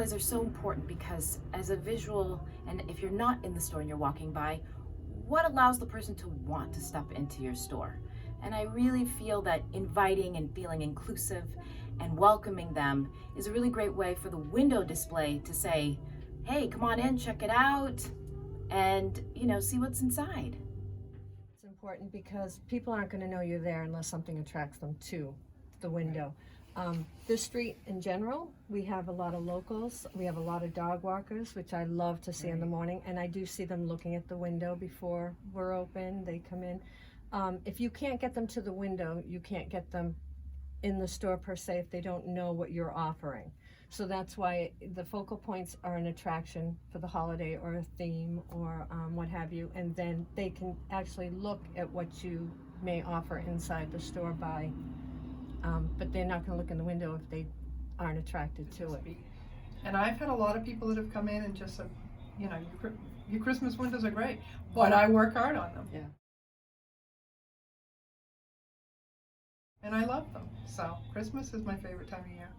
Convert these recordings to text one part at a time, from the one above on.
displays are so important because as a visual, and if you're not in the store and you're walking by, what allows the person to want to step into your store? And I really feel that inviting and feeling inclusive and welcoming them is a really great way for the window display to say, hey, come on in, check it out, and see what's inside. It's important because people aren't going to know you're there unless something attracts them to the window. This street in general, we have a lot of locals. We have a lot of dog walkers, which I love to see in the morning, and I do see them looking at the window before we're open. They come in. If you can't get them to the window, you can't get them in the store per se if they don't know what you're offering. So that's why the focal points are an attraction for the holiday or a theme or what have you, and then they can actually look at what you may offer inside the store but they're not going to look in the window if they aren't attracted to it. And I've had a lot of people that have come in and just said, your Christmas windows are great, but I work hard on them. Yeah. And I love them. So Christmas is my favorite time of year.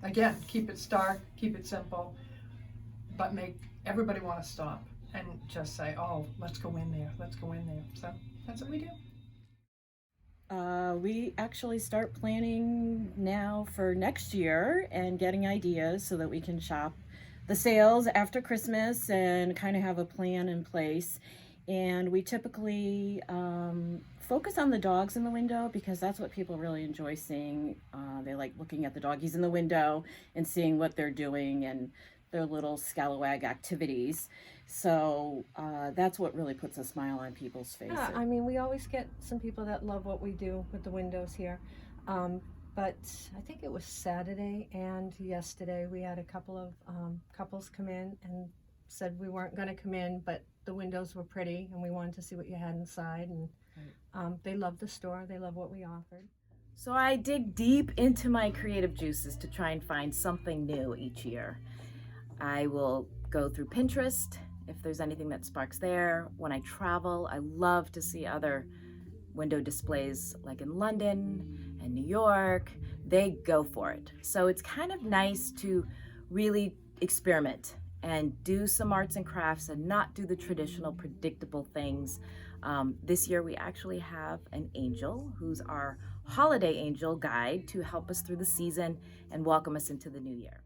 Again, keep it stark, keep it simple, but make everybody want to stop and just say, oh, let's go in there, let's go in there. So that's what we do. We actually start planning now for next year and getting ideas so that we can shop the sales after Christmas and kind of have a plan in place. And we typically focus on the dogs in the window because that's what people really enjoy seeing. They like looking at the doggies in the window and seeing what they're doing and their little scalawag activities. So that's what really puts a smile on people's faces. Yeah, I mean, we always get some people that love what we do with the windows here. But I think it was Saturday and yesterday we had a couple of couples come in and said we weren't going to come in, but the windows were pretty and we wanted to see what you had inside. And they love the store. They love what we offered. So I dig deep into my creative juices to try and find something new each year. I will go through Pinterest if there's anything that sparks there. When I travel, I love to see other window displays like in London and New York. They go for it. So it's kind of nice to really experiment and do some arts and crafts and not do the traditional predictable things. This year we actually have an angel who's our holiday angel guide to help us through the season and welcome us into the new year.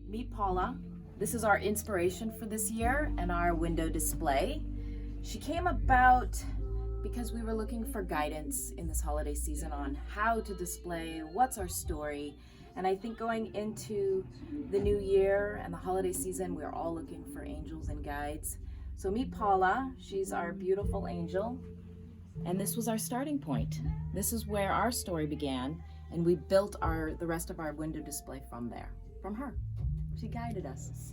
Meet Paula. This is our inspiration for this year and our window display. She came about because we were looking for guidance in this holiday season on how to display, what's our story. And I think going into the new year and the holiday season, we're all looking for angels and guides. So meet Paula. She's our beautiful angel. And this was our starting point. This is where our story began. And we built the rest of our window display from there, from her. She guided us.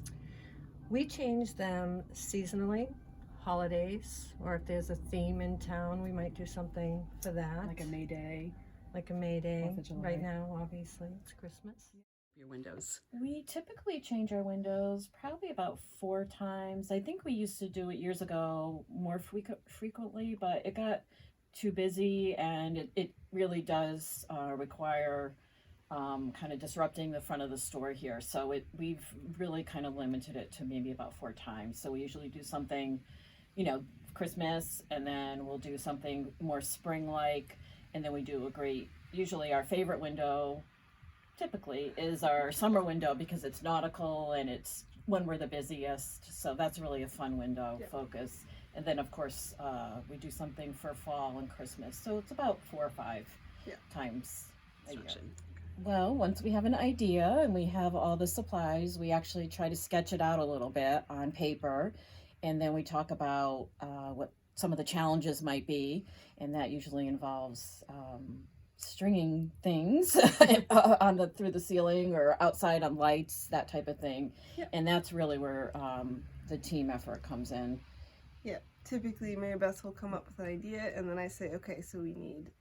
We change them seasonally, holidays, or if there's a theme in town, we might do something for that. Like a May Day. Like a May Day. 4th of July. Right now, obviously, it's Christmas. Your windows. We typically change our windows probably about 4 times. I think we used to do it years ago more frequently, but it got too busy and it really does require kind of disrupting the front of the store here. So we've really kind of limited it to maybe about 4 times. So we usually do something, Christmas, and then we'll do something more spring-like, and then we do usually our favorite window typically is our summer window because it's nautical and it's when we're the busiest. So that's really a fun window focus. And then of course we do something for fall and Christmas. So it's about 4 or 5 times a year. Well, once we have an idea and we have all the supplies, we actually try to sketch it out a little bit on paper. And then we talk about what some of the challenges might be. And that usually involves stringing things through the ceiling or outside on lights, that type of thing. Yep. And that's really where the team effort comes in. Yeah, typically Mary Beth will come up with an idea and then I say, okay, so we need,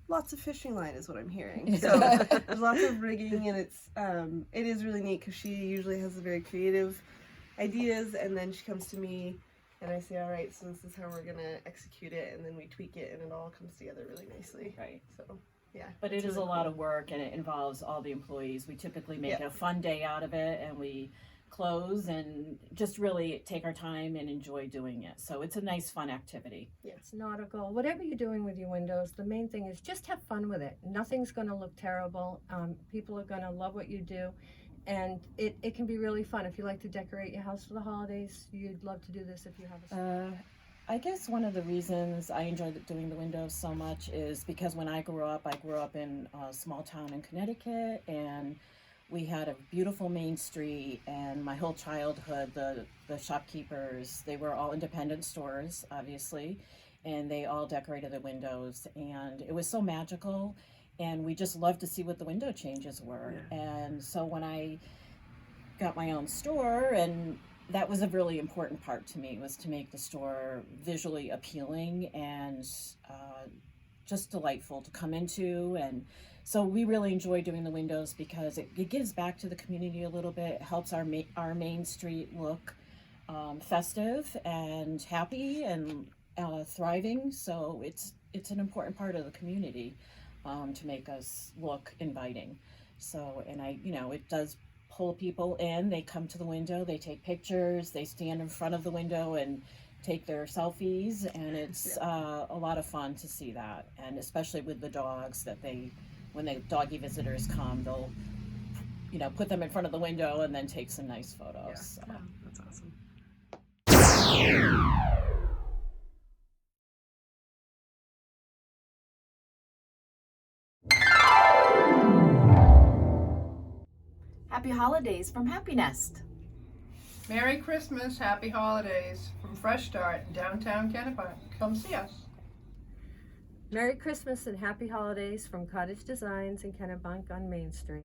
lots of fishing line is what I'm hearing. So there's lots of rigging and it is really neat because she usually has the very creative ideas and then she comes to me and I say, all right, so this is how we're going to execute it, and then we tweak it and it all comes together really nicely. Right. So Yeah. But it it's is a really lot cool. of work, and it involves all the employees. We typically make Yeah. a fun day out of it, and we close and just really take our time and enjoy doing it. So it's a nice, fun activity. It's not a goal. Whatever you're doing with your windows, the main thing is just have fun with it. Nothing's going to look terrible. People are going to love what you do. And it can be really fun. If you like to decorate your house for the holidays, you'd love to do this if you have a I guess one of the reasons I enjoy doing the windows so much is because when I grew up in a small town in Connecticut, and we had a beautiful main street, and my whole childhood, the shopkeepers, they were all independent stores, obviously, and they all decorated the windows, and it was so magical, and we just loved to see what the window changes were. And so when I got my own store, and that was a really important part to me, was to make the store visually appealing and just delightful to come into. And so we really enjoy doing the windows because it gives back to the community a little bit. It helps our main street look festive and happy and thriving. So it's an important part of the community to make us look inviting. So, and it does pull people in. They come to the window, they take pictures, they stand in front of the window and take their selfies, and it's a lot of fun to see that. And especially with the dogs, that when the doggy visitors come, they'll put them in front of the window and then take some nice photos. Yeah. So. That's awesome. Happy holidays from Happynest. Merry Christmas, happy holidays from Fresh Start in downtown Kennebunk. Come see us. Merry Christmas and happy holidays from Cottage Designs in Kennebunk on Main Street.